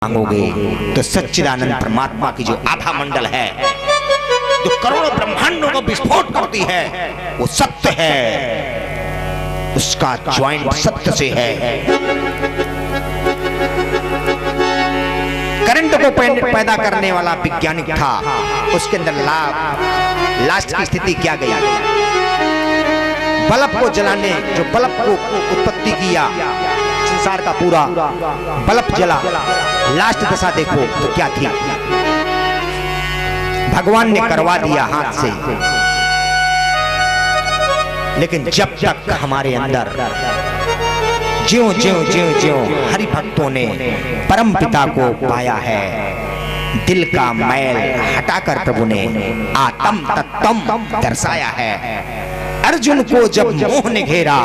मांगोगे तो सच्चिदानंद परमात्मा की जो आभा मंडल है, जो करोड़ों ब्रह्मांडों को विस्फोट करती है, वो सत्य है, उसका ज्वाइंट सत्य से है। करंट को पैदा करने वाला वैज्ञानिक था, उसके अंदर लास्ट की स्थिति क्या गई? बल्ब को जलाने, जो बल्ब को उत्पत्ति किया, संसार का पूरा बल्ब जला, लास्ट दशा देखो तो क्या थी? भगवान ने करवा दिया हाथ से। लेकिन जब तक हमारे अंदर ज्यों ज्यों ज्यों ज्यों हरि भक्तों ने परम पिता को पाया है, दिल का मैल हटाकर प्रभु ने आत्म तत्वम दर्शाया है। अर्जुन को जब मोह ने घेरा,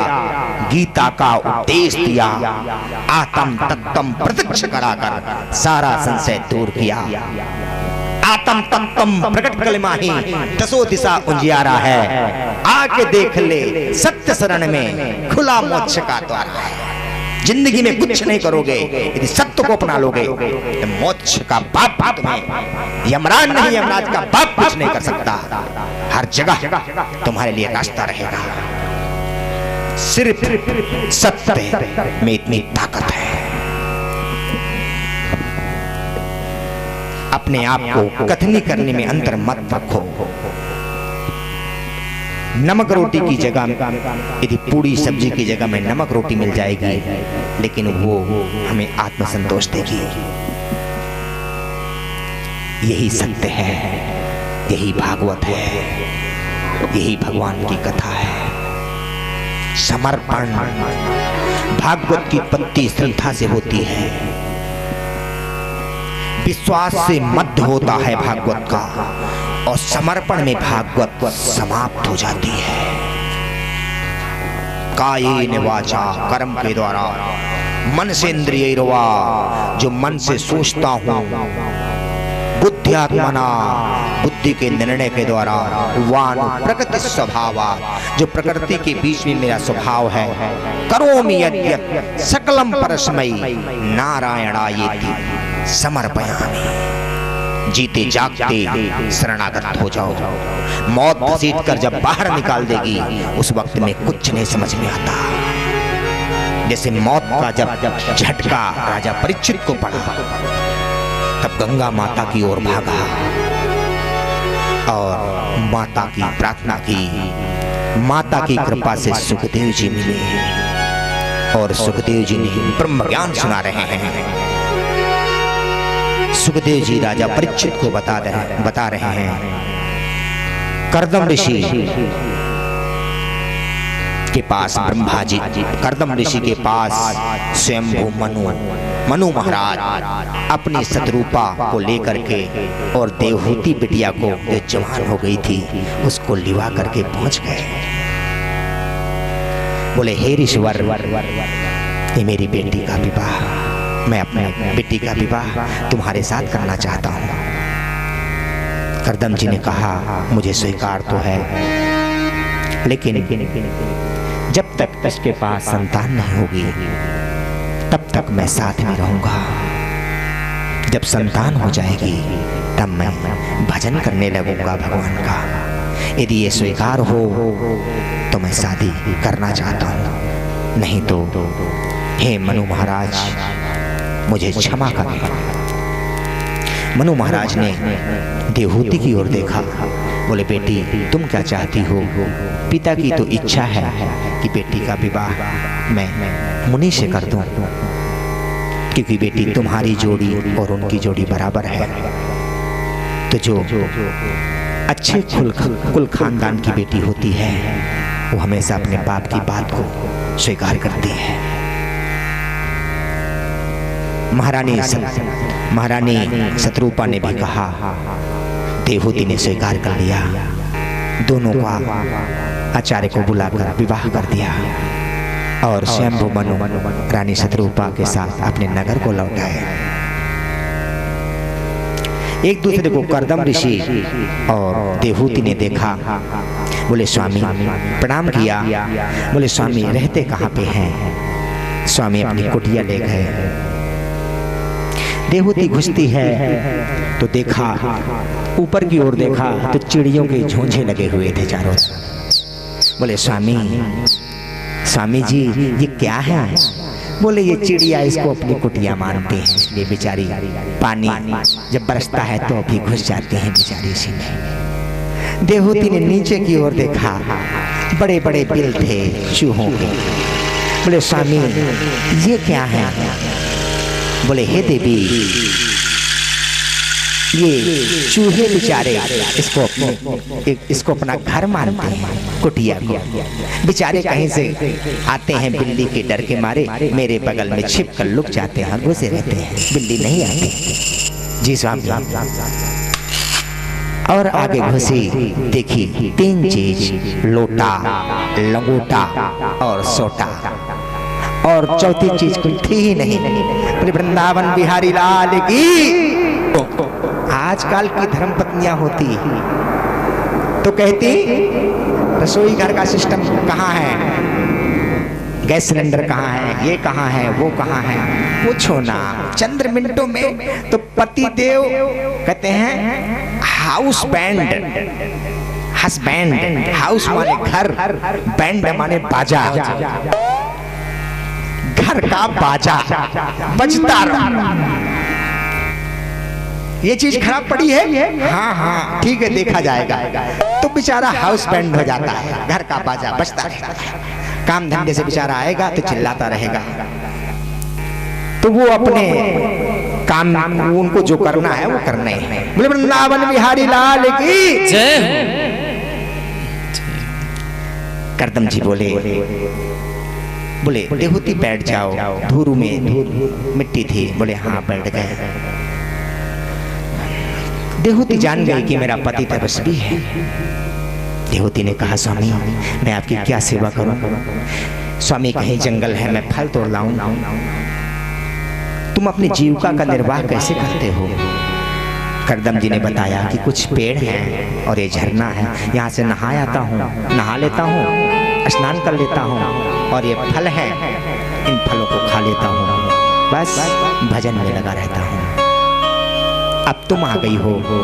गीता का उपदेश दिया, आत्म तत्वम प्रत्यक्ष कराकर सारा संशय दूर किया। आत्म तत्वम प्रकट कलिमा ही दसों दिशा उजियारा है, आके देख ले सत्य शरण में खुला मोक्ष का द्वार है। जिंदगी में कुछ नहीं करोगे, यदि सत्य को अपना लोगे तो मोक्ष का बाप तुम्हें, यमराज नहीं, यमराज का बाप कुछ नहीं कर सकता। हर जगह तुम्हारे लिए रास्ता रहेगा। सिर्फ सत्य में इतनी ताकत है। अपने आप को कथनी करने में अंतर मत रखो। नमक रोटी की जगह यदि पूरी सब्जी की जगह में नमक रोटी मिल जाएगी, लेकिन वो हमें आत्मसंतोष देगी। यही सत्य है, यही भागवत है, यही भगवान की कथा है। समर्पण भागवत की उत्पत्ति श्रद्धा से होती है, विश्वास से मध्य होता है भागवत का, और समर्पण में भागवत समाप्त हो जाती है। कायेन वाचा, कर्म के द्वारा, मन से इंद्रियैर्वा, जो मन से सोचता हूं, बुद्ध्यात्मना, बुद्धि के निर्णय के द्वारा, वान प्रकृति स्वभावा, जो प्रकृति के बीच में मेरा स्वभाव है, करोमि यद्यत् सकलम परस्मै नारायणायेति समर्पयामि। जीते जागते शरणागत हो जाओ। मौत घसीट कर जब बाहर निकाल देगी, उस वक्त में कुछ नहीं समझ में आता। जैसे मौत का जब झटका राजा परीक्षित को पड़ा, तब गंगा माता की ओर भागा और माता की प्रार्थना की। माता की कृपा से सुखदेव जी मिले, और सुखदेव जी ने ब्रह्म ज्ञान सुना रहे हैं। सुखदेव जी राजा परीक्षित को बता रहे हैं, कर्दम ऋषि के पास ब्रह्मा जी, कर्दम ऋषि के पास स्वयंभू मनु महाराज अपनी सतरूपा को लेकर के, और देवहूति बिटिया को जो जवान हो गई थी उसको लिवा करके पहुंच गए। बोले, हे ऋषिवर, ये मेरी बेटी का विवाह, मैं अपने बेटी का विवाह तुम्हारे साथ करना चाहता हूं। कर्दम जी ने कहा, मुझे स्वीकार तो है, लेकिन जब तक इसके पास संतान नहीं होगी तब तक मैं साथ में रहूंगा। जब संतान हो जाएगी तब मैं भजन करने लगूंगा भगवान का। यदि ये स्वीकार हो तो मैं शादी करना चाहता हूं, नहीं तो हे मनु महाराज मुझे क्षमा करें। मनु महाराज ने देवहूति की ओर देखा, बोले, बेटी तुम क्या चाहती हो? पिता की तो इच्छा है कि बेटी का विवाह मैं मुनि से कर दूं, क्योंकि बेटी तुम्हारी जोड़ी और उनकी जोड़ी बराबर है। तो जो अच्छे कुल खानदान की बेटी होती है, वो हमेशा अपने बाप की बात को स्वीकार करती है। महारानी शत्रुपा ने भी कहा, देवहूति ने स्वीकार कर लिया। दोनों का आचार्य को बुलाकर विवाह कर दिया, और स्वयंभू मनु रानी शत्रुपा के साथ अपने नगर को लौट आए। एक दूसरे को कर्दम ऋषि और देवहूति ने देखा। बोले, स्वामी प्रणाम किया। बोले, स्वामी रहते कहाँ पे हैं? स्वामी अपनी कुटिया ले गए। देहूती घुसती है तो देखा, ऊपर की ओर देखा तो चिड़ियों के झोंझे लगे हुए थे चारों। बोले स्वामी, स्वामी जी ये क्या है? बोले ये चिड़िया इसको अपनी कुटिया मानते हैं, इसलिए बेचारी पानी जब बरसता है तो अभी घुस जाते हैं बेचारी इसी में। देहूती ने नीचे की ओर देखा, बड़े बड़े बिल थे चूहों के। बोले स्वामी ये क्या है? बोले हे देवी, ये चूहे बेचारे इसको अपना घर मानते हैं, कुटिया को। बेचारे कहीं से आते हैं बिल्ली के डर के मारे, मेरे बगल में छिप कर लुक जाते हैं, घुसे रहते हैं, बिल्ली नहीं आती। जी स्वामी। और आगे घुसी, देखी 3 चीज, लोटा, लंगोटा और सोटा, और चौथी चीज कोई थी ही नहीं। बोले वृंदावन बिहारी लाल की। आजकल की धर्म पत्नियां होती तो कहती रसोई घर का सिस्टम कहाँ है, गैस सिलेंडर कहाँ है, ये कहाँ है, वो कहाँ है, पूछो ना। चंद्र मिनटों में तो पति देव कहते हैं हाउस बैंड, हस्बैंड, हाउस माने घर, बैंड माने बाजा, घर का बाजा बजता रहा। ये चीज खराब पड़ी है, हाँ हाँ ठीक है देखा जाएगा, तो बेचारा हाउस बैंड हो जाता है, घर का बाजा बजता रहता है। काम धंधे से बेचारा आएगा तो चिल्लाता रहेगा, तो वो अपने काम उनको जो करना है वो करना है। बोले वृंदावन बिहारी लाल की जय। करदम जी बोले, बोले देहूती बैठ जाओ, धूरू में धूल मिट्टी थी। बोले हाँ बैठ गए। देहूती जान गई कि मेरा पति तपस्वी है। देहूती ने कहा स्वामी मैं आपकी क्या सेवा करूं? स्वामी कहीं जंगल है, मैं फल तोड़ लाऊं। तुम अपनी जीविका का निर्वाह कैसे करते हो? करदम जी ने बताया कि कुछ पेड़ हैं और ये झरना है, यहाँ से नहा आता हूँ, नहा लेता हूँ, स्नान कर लेता हूँ, और ये फल है, इन फलों को खा लेता हूँ, बस भजन में लगा रहता हूँ। अब तुम आ गई हो तो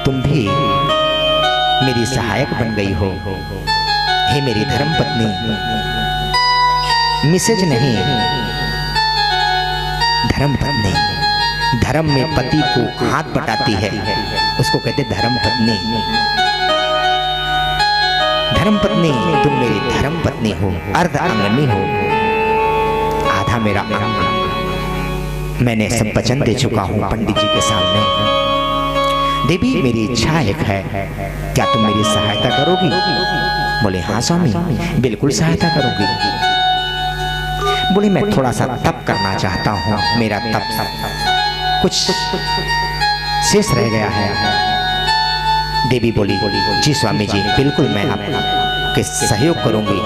तुम भी मेरी सहायक बन गई हो। हे मेरी धर्म पत्नी, मिसेज नहीं, धर्म पत्नी। धर्म में पति को हाथ बटाती है, उसको कहते धर्म पत्नी। धर्म पत्नी तुम मेरी धर्म पत्नी हो, अर्ध अंगनी हो, आधा मेरा अंग। मैंने सब वचन दे चुका हूँ पंडित जी के सामने। देवी मेरी इच्छा एक है, क्या तुम मेरी सहायता करोगी? बोले हाँ स्वामी बिल्कुल सहायता करोगी। बोले मैं थोड़ा सा तप करना चाहता हूँ, मेरा तप कुछ शेष रह गया है। देवी बोली जी स्वामी जी बिल्कुल मैं आपके सहयोग करूंगी।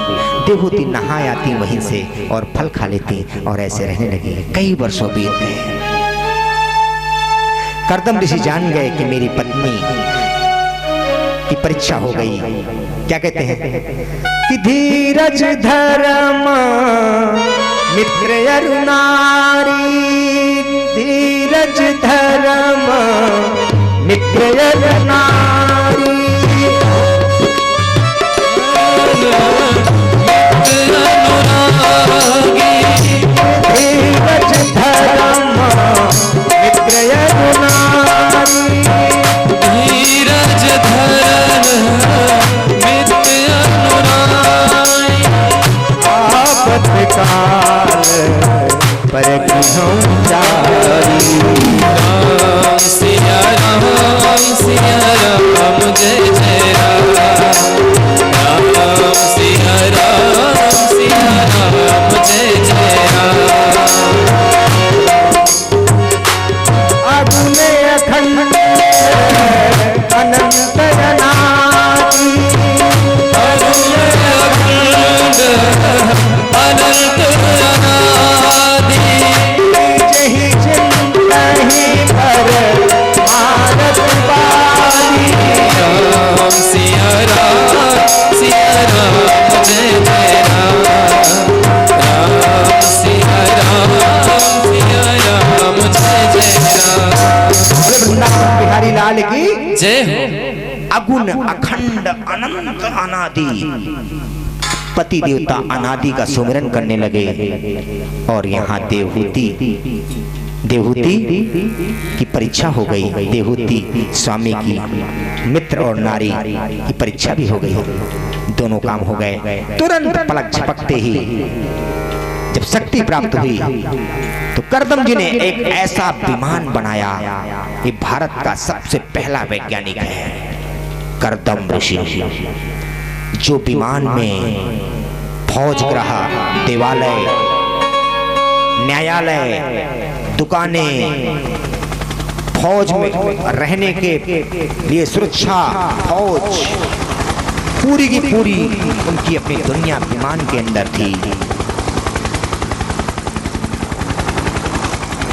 देहूती नहा आती वहीं से और फल खा लेती और ऐसे रहने लगी। कई वर्षों बीत गए। करदम ऋषि जान गए कि मेरी पत्नी की परीक्षा हो गई। क्या कहते हैं कि धीरज धर्म मित्र अरु नारी, धीरज धर्म मित्र अरु नारी, धीरज धर्म मित्र अरु नारी, धीरज धर्म मित्र अरु नारी, आपत काल पर गृहं जारी। सिया राम सिया वृंदावन बिहारी लाल की जय हो। अगुण अखंड अनंत अनादि पति देवता अनादि का सुमिरन करने लगे। और यहाँ देवहूति की परीक्षा हो गई। देवहूति स्वामी की मित्र और नारी की परीक्षा भी हो गई। दोनों काम हो गए। तुरंत पलक झपकते ही जब शक्ति प्राप्त हुई तो करदम जी ने एक ऐसा विमान बनाया। ये भारत का सबसे पहला वैज्ञानिक है करदम ऋषि, जो विमान में फौज ग्रह, देवालय, न्यायालय, दुकानें, फौज में रहने के लिए सुरक्षा, फौज पूरी की पूरी उनकी अपनी दुनिया विमान के अंदर थी।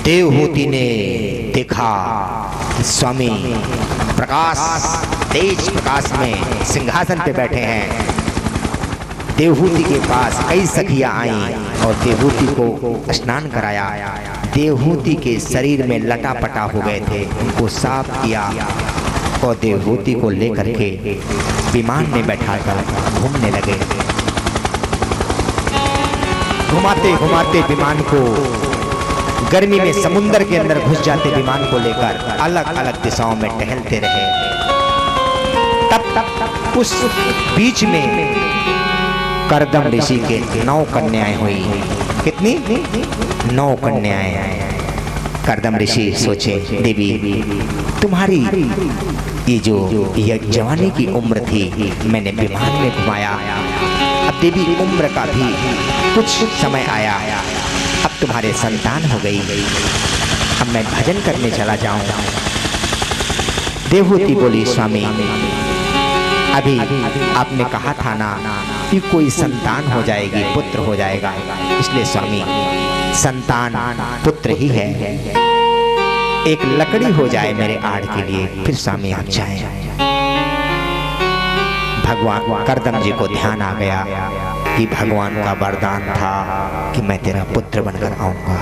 देवहूति ने देखा स्वामी प्रकाश, तेज प्रकाश में सिंहासन पे बैठे हैं। देवहूति के पास कई सखियां आईं और देवहूति को स्नान कराया। देवहूति के शरीर में लटापटा हो गए थे, उनको साफ किया और देवहूति को लेकर के विमान में बैठाकर घूमने लगे। घुमाते घुमाते विमान को गर्मी में समुद्र के अंदर घुस जाते विमान को लेकर अलग अलग दिशाओं में टहलते रहे। तब उस बीच में करदम ऋषि के 9 कन्याएं हुई। कितनी? 9 कन्याएं। करदम ऋषि सोचे देवी तुम्हारी ये जो जवानी की उम्र थी मैंने विमान में घुमाया, अब देवी उम्र का भी कुछ समय आया, अब तुम्हारे संतान हो गई, अब मैं भजन करने चला जाऊं। देवहूति बोली स्वामी अभी आपने कहा था ना कि कोई संतान हो जाएगी, पुत्र हो जाएगा, इसलिए स्वामी संतान पुत्र ही है, एक लकड़ी हो जाए मेरे आड़ के लिए, फिर स्वामी आप जाएं। भगवान करदम जी को ध्यान आ गया कि भगवान का वरदान था कि मैं तेरा पुत्र बनकर आऊंगा।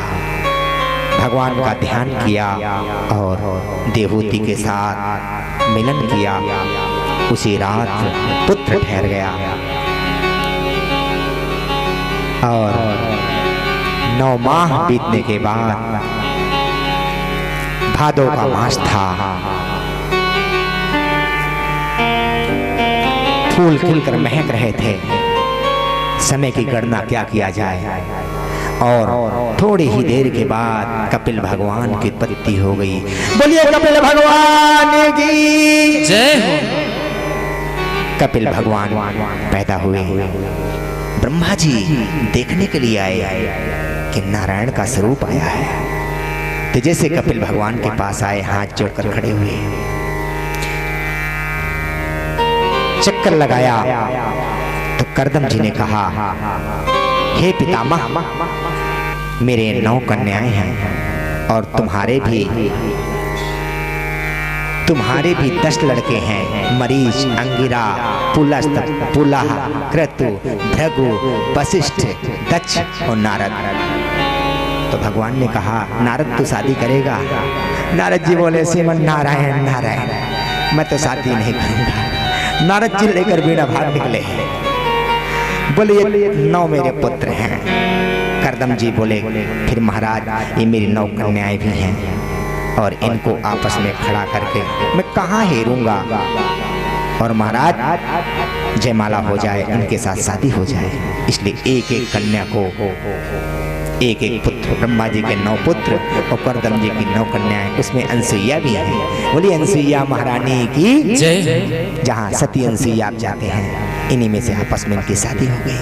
भगवान का ध्यान किया और देवहूति के साथ मिलन किया। उसी रात पुत्र ठहर गया और 9 माह बीतने के बाद भादों का मास था। फूल खिलकर महक रहे थे। समय की गणना क्या किया जाए और थोड़ी ही देर के बाद कपिल भगवान की उत्पत्ति हो गई। बोलिए कपिल भगवान की जय हो। कपिल भगवान पैदा हुए। ब्रह्मा जी देखने के लिए आए कि नारायण का स्वरूप आया है। तो जैसे कपिल भगवान के पास आए हाथ जोड़कर खड़े हुए, चक्कर लगाया तो करदम जी ने कहा हे पितामह मेरे 9 कन्याएं हैं और तुम्हारे भी 10 लड़के हैं, मरीच, अंगिरा, पुलस्त, पुलाह, क्रतु, भृगु, वशिष्ठ, दक्ष और नारद। तो भगवान ने कहा नारद तो शादी करेगा? नारद जी बोले श्रीमन नारायण नारायण मैं तो शादी नहीं करूंगा। नारद जी लेकर बीड़ा भाग निकले हैं। बोले ये 9 मेरे पुत्र हैं। करदम जी बोले फिर महाराज ये मेरी 9 कन्याएं भी हैं और इनको आपस में खड़ा करके मैं कहाँ हेरूंगा, और महाराज जयमाला हो जाए, इनके साथ शादी हो जाए। इसलिए एक एक कन्या को एक एक पुत्र, ब्रह्मा जी के 9 पुत्र और करदम जी की 9 कन्याएं, उसमें अनसुईया भी है। बोली अनसुईया महारानी की जय। जहाँ सती अनसुईया आप जाते हैं, इन्हीं में से आपस में इनकी शादी हो गई।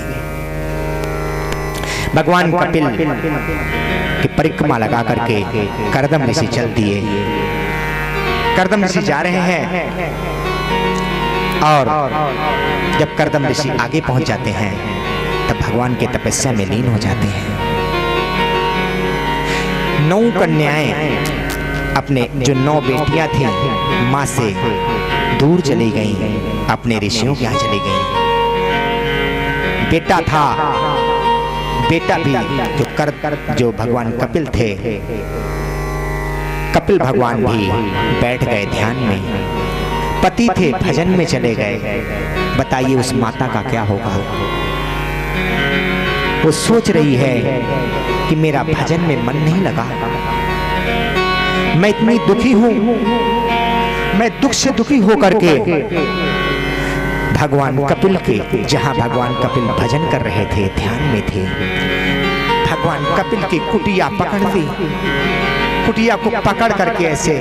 भगवान कपिल की परिक्रमा लगा करके करदम ऋषि चल दिए। करदम ऋषि जा रहे हैं और जब करदम ऋषि आगे पहुंच जाते हैं तब भगवान के तपस्या में लीन हो जाते हैं। 9 कन्याएं अपने जो 9 बेटियां थी माँ से दूर चली गईं, अपने ऋषियों के यहाँ चली गईं। बेटा था, बेटा भी जो भगवान कपिल थे कपिल भगवान भी बैठ गए ध्यान में। पति थे भजन में चले गए। बताइए उस माता का क्या होगा। वो सोच रही है कि मेरा भजन में मन नहीं लगा, मैं इतनी दुखी हूं। मैं दुख से दुखी होकर के भगवान कपिल के, जहां भगवान कपिल भजन कर रहे थे, ध्यान में थे, भगवान कपिल की कुटिया पकड़ ली। कुटिया को पकड़ करके ऐसे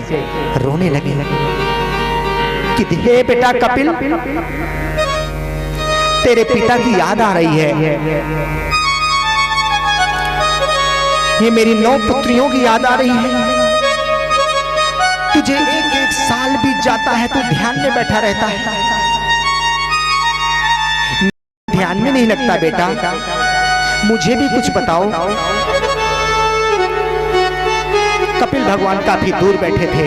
रोने लगे कि हे बेटा कपिल, तेरे पिता की याद आ रही है, ये मेरी 9 पुत्रियों की याद आ रही है। तुझे एक साल बीत जाता है, तू ध्यान में बैठा रहता है, ध्यान में नहीं लगता बेटा, मुझे भी कुछ बताओ। कपिल भगवान काफी दूर बैठे थे।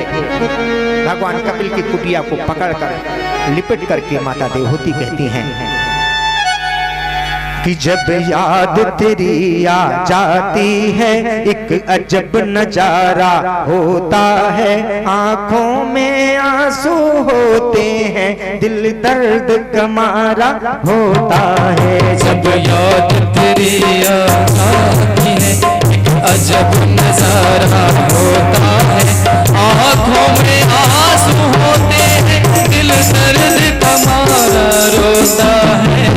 भगवान कपिल की कुटिया को पकड़कर लिपट करके माता देवहूति कहती हैं कि जब याद तेरी आ जाती है, एक अजब नजारा होता है, आंखों में आंसू होते हैं, दिल दर्द कमारा होता है। जब याद तेरी आ जाती है, एक अजब नजारा होता है, आंखों में आंसू होते हैं, दिल दर्द कमारा रोता है।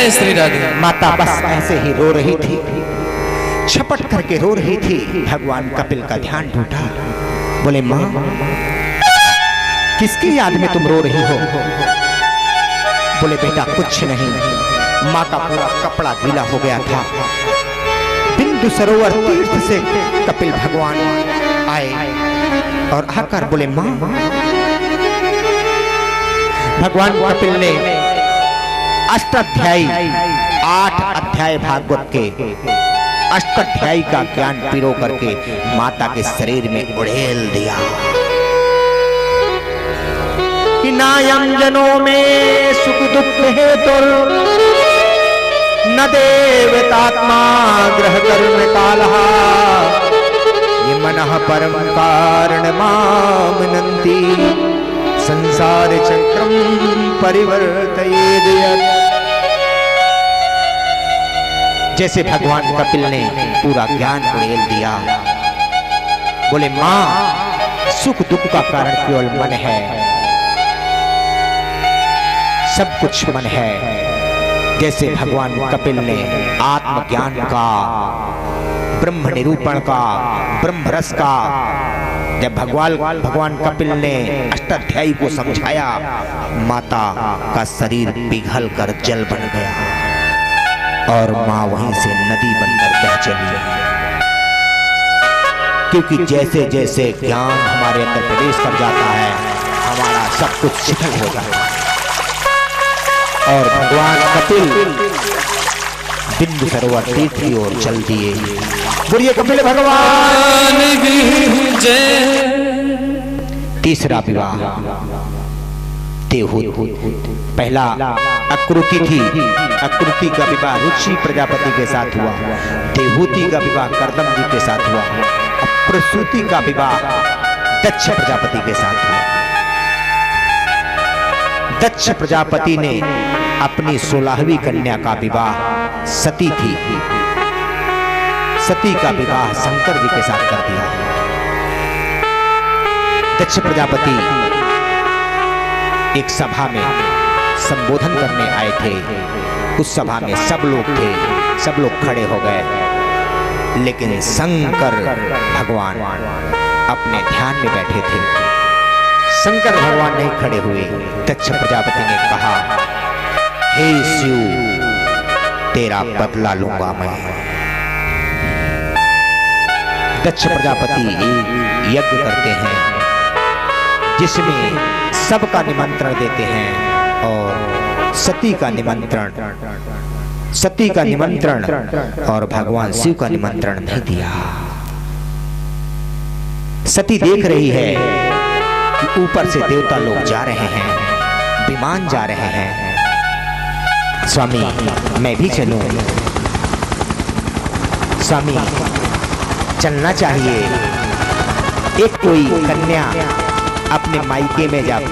जय श्री राधे। माता बस ऐसे ही रो रही थी, छपट करके रो रही थी। भगवान कपिल का ध्यान टूटा। बोले माँ, किसकी याद में तुम रो रही हो? बोले बेटा कुछ नहीं, माँ का पूरा कपड़ा गीला हो गया था। बिंदु सरोवर तीर्थ से कपिल भगवान आए और आकर बोले माँ। भगवान कपिल ने अष्टाध्यायी 8 अध्याय भागवत के अष्टाध्यायी का ज्ञान पिरो करके माता के शरीर में उड़ेल दिया। कि नायम जनों में सुख दुख हेतु न देवतात्मा ग्रह कर्म कालः ये मनः परम कारण मामनन्ति संसार चक्रम परिवर्तयेद यत्। जैसे भगवान कपिल ने पूरा ज्ञान उड़ेल दिया। बोले मां, सुख दुख का कारण केवल मन है, सब कुछ मन है। जैसे भगवान कपिल ने आत्मज्ञान का, ब्रह्म निरूपण का, ब्रह्म रस का, जब भगवान कपिल ने अष्टाध्यायी को समझाया, माता का शरीर पिघल कर जल बन गया और मां वहीं से नदी बनकर बह चली। क्योंकि जैसे जैसे ज्ञान हमारे अंदर प्रवेश कर जाता है, हमारा सब कुछ शिथिल हो जाता है। और भगवान कपिल बिंदु सरोवर तीर्थ की ओर चल दिए। बोलिए कपिल भगवान की जय। तीसरा विवाह देवहूति। पहला अकृति थी, अकृति का विवाह रुचि प्रजापति के साथ हुआ। देवहूति का विवाह कर्दम जी के साथ हुआ। प्रसूति का विवाह दक्ष प्रजापति के साथ हुआ। दक्ष प्रजापति ने अपनी 16वीं कन्या का विवाह, सती थी, सती का विवाह शंकर जी के साथ कर दिया। दक्ष प्रजापति एक सभा में संबोधन करने आए थे। उस सभा में सब लोग थे, सब लोग खड़े हो गए, लेकिन शंकर भगवान अपने ध्यान में बैठे थे। शंकर भगवान नहीं खड़े हुए। दक्ष प्रजापति ने कहा, हे शिव, तेरा बदला लूंगा मैं। दक्ष प्रजापति एक यज्ञ करते हैं जिसमें सबका निमंत्रण देते हैं और सती का निमंत्रण और भगवान शिव का निमंत्रण नहीं दिया। सती देख रही है कि ऊपर से देवता लोग जा रहे हैं, विमान जा रहे हैं। स्वामी मैं भी चलूं? स्वामी चलना चाहिए। एक कोई कन्या अपने मायके में जब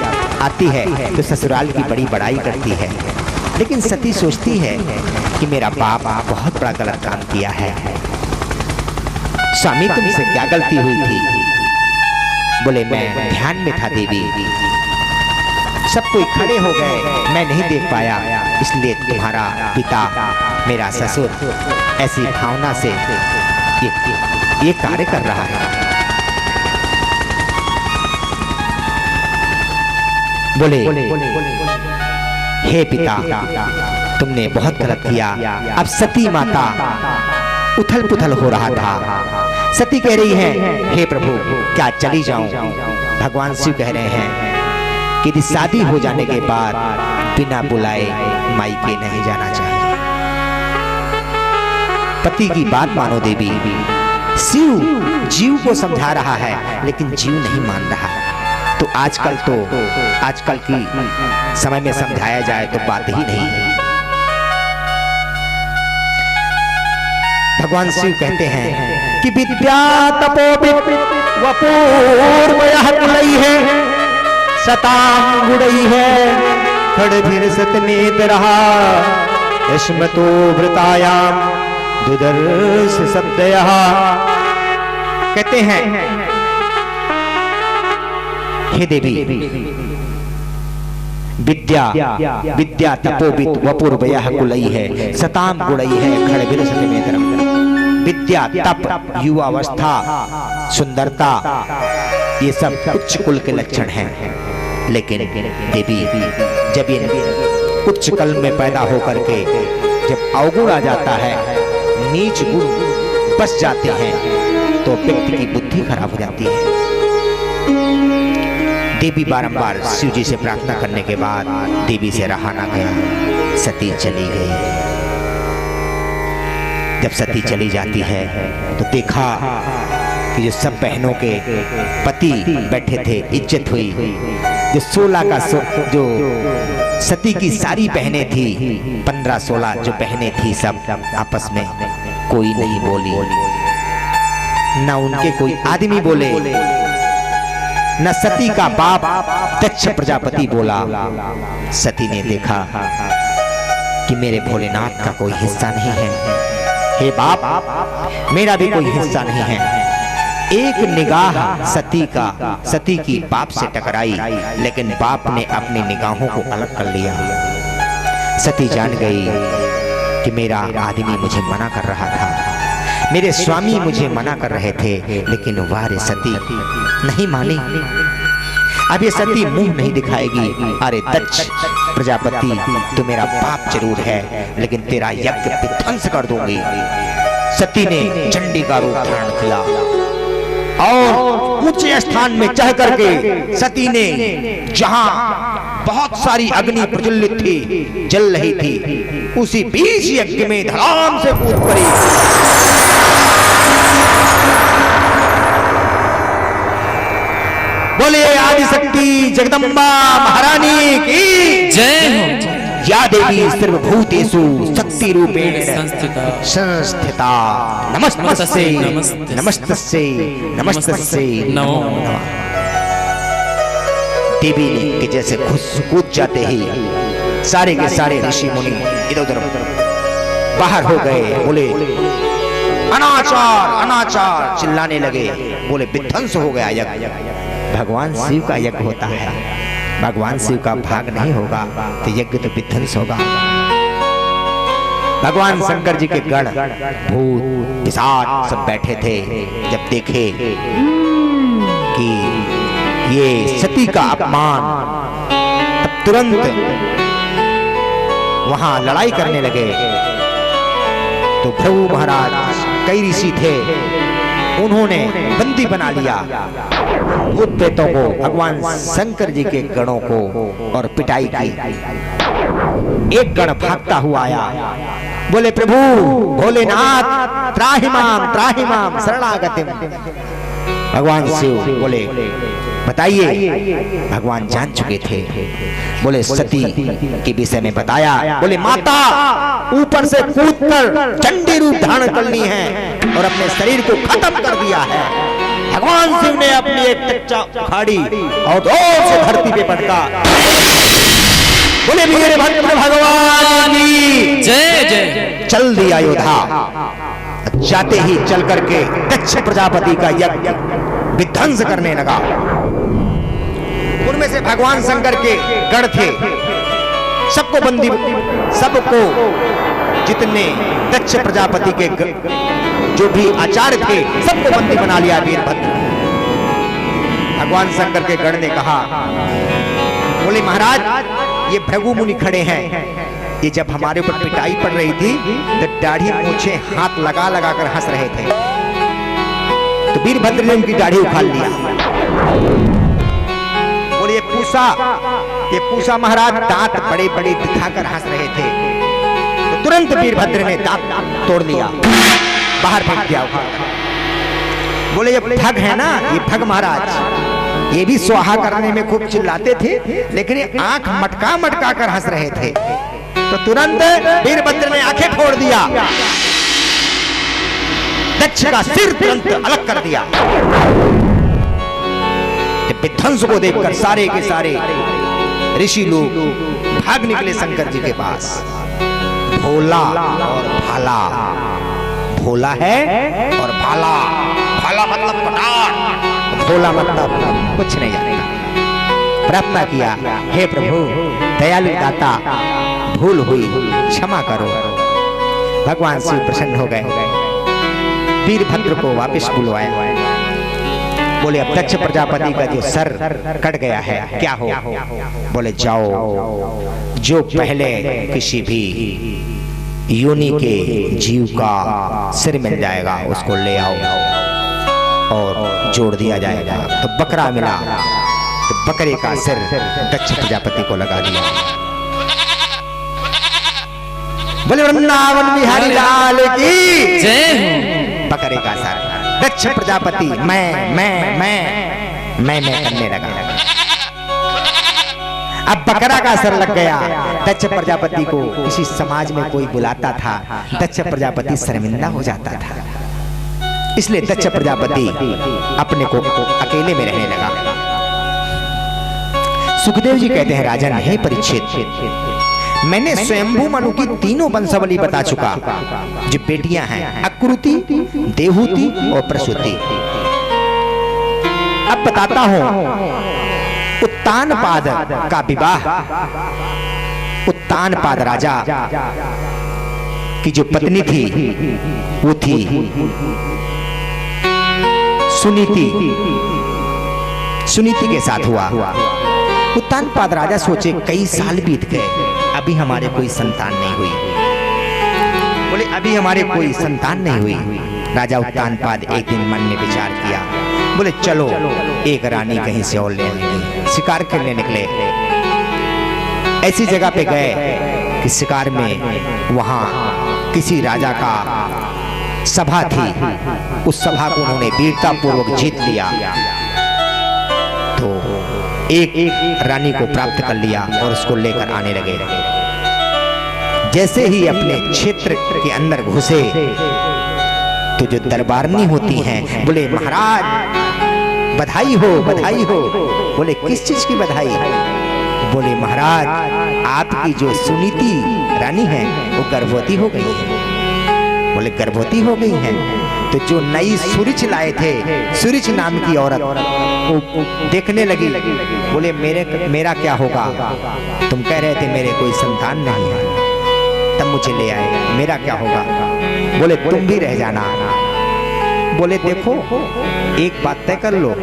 आती है तो ससुराल की बड़ी बड़ाई करती है, लेकिन सती सोचती है कि मेरा बाप बहुत बड़ा गलत काम किया है। स्वामी तुमसे क्या गलती हुई थी? बोले मैं ध्यान में था देवी, सब कोई खड़े हो गए, मैं नहीं देख पाया, इसलिए तुम्हारा पिता मेरा ससुर ऐसी भावना से ये कार्य कर रहा है। बोले हे पिता, तुमने बहुत गलत किया। अब सती माता उथल पुथल हो रहा था। सती कह रही है, हे प्रभु क्या चली जाऊं? भगवान शिव कह रहे हैं कि यदि शादी हो जाने के बाद बिना बुलाए मायके नहीं जाना चाहिए। पति की बात मानो देवी। शिव जीव को समझा रहा है, लेकिन जीव नहीं मान रहा है। तो आजकल की समय में समझाया जाए तो बात ही नहीं है। भगवान शिव कहते हैं कि विद्या तपो वपूर्व यह कुलई है, सताम गुड़ई है, खड़भिर सतनेत रहा, यश्मतो वृतायाम दुदर्श शब्दयः। कहते हैं हे देवी, विद्या विद्या तपोविद वपुर वयः कुलई है सताम गुणई है खड़बिल सतमेतरम। विद्या तप युवावस्था सुंदरता ये सब उच्च कुल के लक्षण हैं, लेकिन देवी जब ये उच्च कल में पैदा होकर के जब अवगुण आ जाता है, नीच गुण बस जाते हैं, तो व्यक्ति की बुद्धि खराब हो जाती है। देवी बारंबार शिव जी से प्रार्थना करने के बाद देवी से रहा ना गया, सती चली गई। जब सती चली जाती है तो देखा कि जो सब बहनों के पति बैठे थे, इज्जत हुई। जो 16 का जो सती की सारी बहनें थी, 15-16 जो बहनें थी, सब आपस में कोई नहीं बोली, ना उनके कोई आदमी बोले, न सती का बाप दक्ष प्रजापति बोला। सती ने देखा कि मेरे भोलेनाथ का कोई हिस्सा नहीं है, हे बाप मेरा भी कोई हिस्सा नहीं है। एक निगाह सती की बाप से टकराई, लेकिन बाप ने अपनी निगाहों को अलग कर लिया। सती जान गई कि मेरा आदमी मुझे मना कर रहा था, मेरे स्वामी मुझे मना कर रहे थे, लेकिन वारे सती नहीं मानी। अब ये सती मुंह नहीं दिखाएगी, अरे दक्ष प्रजापति तू मेरा बाप जरूर है, लेकिन तेरा यज्ञ विध्वंस कर दूंगी। सती ने चंडी का रूप धारण किया और ऊंचे स्थान में चढ़ करके सती ने, जहां बहुत सारी अग्नि प्रज्वलित थी, जल रही थी, उसी बीच यज्ञ में धड़ाम से कूद पड़ी। बोले आदिशक्ति जगदम्बा महारानी की जय हो। या देवी सर्वभूतेषु शक्ति रूपेण संस्थिता नमस्तस्यै नमस्तस्यै नमस्तस्यै नमो नमः। देवी के जैसे कूद जाते ही सारे के सारे ऋषि मुनि इधर उधर बाहर हो गए। बोले अनाचार अनाचार चिल्लाने लगे। बोले विध्वंस हो गया यज्ञ। भगवान शिव का यज्ञ होता है, भगवान शिव का भाग नहीं होगा तो यज्ञ तो विध्वंस होगा। भगवान शंकर जी के गण भूत पिशाच सब बैठे थे। जब देखे कि ये सती का अपमान, तब तुरंत वहां लड़ाई करने लगे। तो प्रभु महाराज कई ऋषि थे, उन्होंने बंदी बना लिया भूत प्रेतों को, भगवान शंकर जी के गणों को, और पिटाई की। एक गण भागता हुआ आया, बोले प्रभु भोलेनाथ त्राहि माम शरणागतिम। भगवान शिव बोले बताइए। भगवान जान चुके थे। बोले सती के विषय में बताया। बोले माता ऊपर से कूदकर चंडी रूप धारण करनी है और अपने शरीर को खत्म कर दिया है। भगवान शिव ने अपनी एक कच्चा उखाड़ी और जोर से धरती पे पटका। बोले मेरे भक्त भगवान की जय जय। चल दिया योद्धा। जाते ही चल करके दक्ष प्रजापति का यज्ञ विध्वंस करने लगा। उनमें से भगवान शंकर के गण थे, सबको बंदी, सबको जितने दक्ष प्रजापति के जो भी आचार्य थे सबको बंदी बना लिया वीरभद्र। भगवान शंकर के गण ने कहा, बोले महाराज ये भृगु मुनि खड़े हैं, ये जब हमारे ऊपर पिटाई पड़ रही थी तो दाढ़ी मूछे हाथ लगा लगा कर हंस रहे थे, तो वीरभद्र ने उनकी दाढ़ी उखाड़ लिया। बोले ये पूसा महाराज दांत बड़े बड़े दिखाकर हंस रहे थे, तो तुरंत वीरभद्र ने दांत तोड़ लिया, बाहर फेंक दिया। बोले ये ठग है ना, ये ठग महाराज, ये भी स्वाहा करने में खूब चिल्लाते थे, लेकिन ये आंख मटका मटका कर हंस रहे थे। तो तुरंत वीरभद्र ने आंखें फोड़ दिया, दक्ष का सिर तुरंत अलग कर दिया। विध्वंस को देखकर सारे के सारे ऋषि लोग भाग निकले शंकर जी के पास। भोला और भाला, भोला है और भाला, भाला मतलब पटार, भोला मतलब कुछ नहीं जानता। प्रार्थना किया, हे प्रभु दयालु दाता, भूल हुई क्षमा करो। भगवान शिव प्रसन्न हो गए, वीरभद्र को वापस बुलवाया। बोले अब दक्ष प्रजापति का जो सर कट गया है क्या हो? बोले जाओ, जो पहले किसी भी योनि के जीव का सिर मिल जाएगा उसको ले आओ और जोड़ दिया जाएगा। तो बकरा मिला, तो बकरे का सिर दक्ष प्रजापति को लगा दिया। बोले वृंदावन बिहारी लाल की जय। बकरे का सर दक्ष प्रजापति मैं करने लगा। अब बकरा का सर लग गया। दक्ष प्रजापति को किसी समाज में कोई बुलाता था, दक्ष प्रजापति शर्मिंदा हो जाता था। इसलिए दक्ष प्रजापति अपने को अकेले में रहने लगा। सुखदेव जी कहते हैं राजन, हे परीक्षित, मैंने स्वयंभू मनु की तीनों वंशावली बता चुका, जो बेटियां हैं अकृति, देहूति और प्रसूति। अब बताता हूं उत्तानपाद का विवाह। उत्तानपाद राजा की जो पत्नी थी वो थी सुनीति। सुनीति के साथ हुआ। उत्तानपाद राजा सोचे कई साल बीत गए, अभी हमारे कोई संतान नहीं हुई। बोले अभी हमारे कोई संतान नहीं हुई। राजा उत्तानपाद एक दिन मन में विचार किया, बोले चलो एक रानी कहीं से और ले आएंगे। शिकार करने निकले। ऐसी जगह पे गए कि शिकार में वहां किसी राजा का सभा थी। उस सभा को उन्होंने वीरता पूर्वक जीत लिया। तो एक रानी को प्राप्त कर लिया और उसको लेकर आने लगे। जैसे ही अपने क्षेत्र के अंदर घुसे तो जो दरबारनी होती हैं बोले महाराज बधाई हो, बधाई हो। बोले किस चीज की बधाई? बोले महाराज आपकी जो सुनीति रानी है वो गर्भवती हो गई है। बोले गर्भवती हो गई है? तो जो नई सुरिच लाए थे, सुरिच नाम की औरत वो देखने लगी। बोले मेरा क्या होगा? तुम कह रहे थे मेरे कोई संतान नहीं है, तब मुझे ले आए, मेरा क्या होगा? बोले तुम भी रह जाना। बोले देखो एक बात तय कर लो,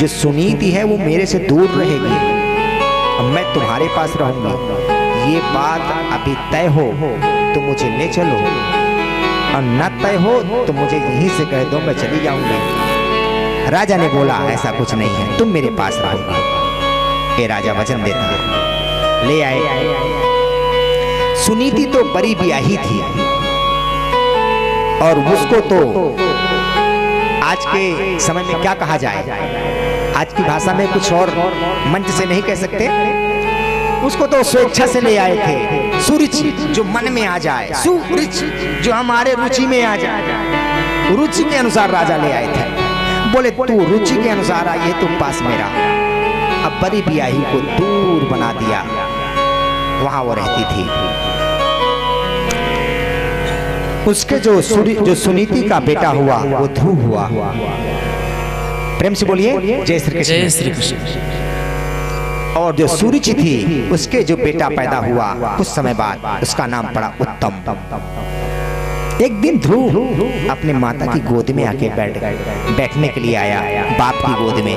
जो सुनीति है वो मेरे से दूर रहेगी और मैं तुम्हारे पास रहूंगी। ये बात अभी तय हो तो मुझे ले चलो, और न तय हो तो मुझे यहीं से कह दो, मैं चली जाऊंगी। राजा ने बोला ऐसा कुछ नहीं है, तुम मेरे पास रहोगे। ये राजा वचन देता है। ले आए। सुनीति तो बड़ी ब्याही थी और उसको तो आज के समय में क्या कहा जाए, आज की भाषा में कुछ और मंच से नहीं कह सकते। उसको तो स्वेच्छा से ले आए थे। सुरुचि जो मन में आ जाए, सुरुचि जो हमारे रुचि में आ जाए, रुचि के अनुसार राजा ले आए थे। बोले तू रुचि के अनुसार आइए, तुम पास मेरा। अब बड़ी ब्याही को दूर बना दिया, वहां वो रहती थी। उसके जो सुनीति का बेटा हुआ वो ध्रुव हुआ। प्रेम से बोलिए जय श्री कृष्ण। जय श्री कृष्ण। और जो सुरुचि थी उसके जो बेटा पैदा हुआ कुछ समय बाद उसका नाम पड़ा उत्तम। एक दिन ध्रुव अपने माता की गोद में आके बैठने के लिए आया, बाप की गोद में।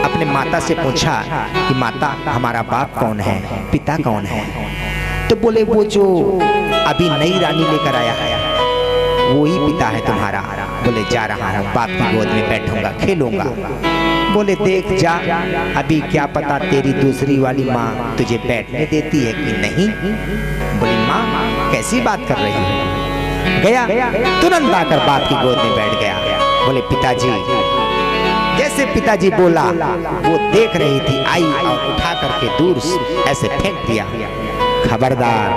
अपने माता से पूछा कि माता हमारा बाप कौन है, पिता कौन है? तो बोले वो जो अभी नई रानी लेकर आया है वो ही पिता है तुम्हारा। बोले जा रहा हूँ, बाप की गोद में बैठूंगा, खेलूंगा। बोले देख जा, अभी क्या पता तेरी दूसरी वाली माँ तुझे बैठने देती है कि नहीं। बोली माँ कैसी बात कर रही है? गया तुरंत आकर बाप की गोद में बैठ गया। बोले पिताजी, जैसे पिताजी बोला वो देख रही थी, आई और उठा करके दूर ऐसे फेंक दिया। खबरदार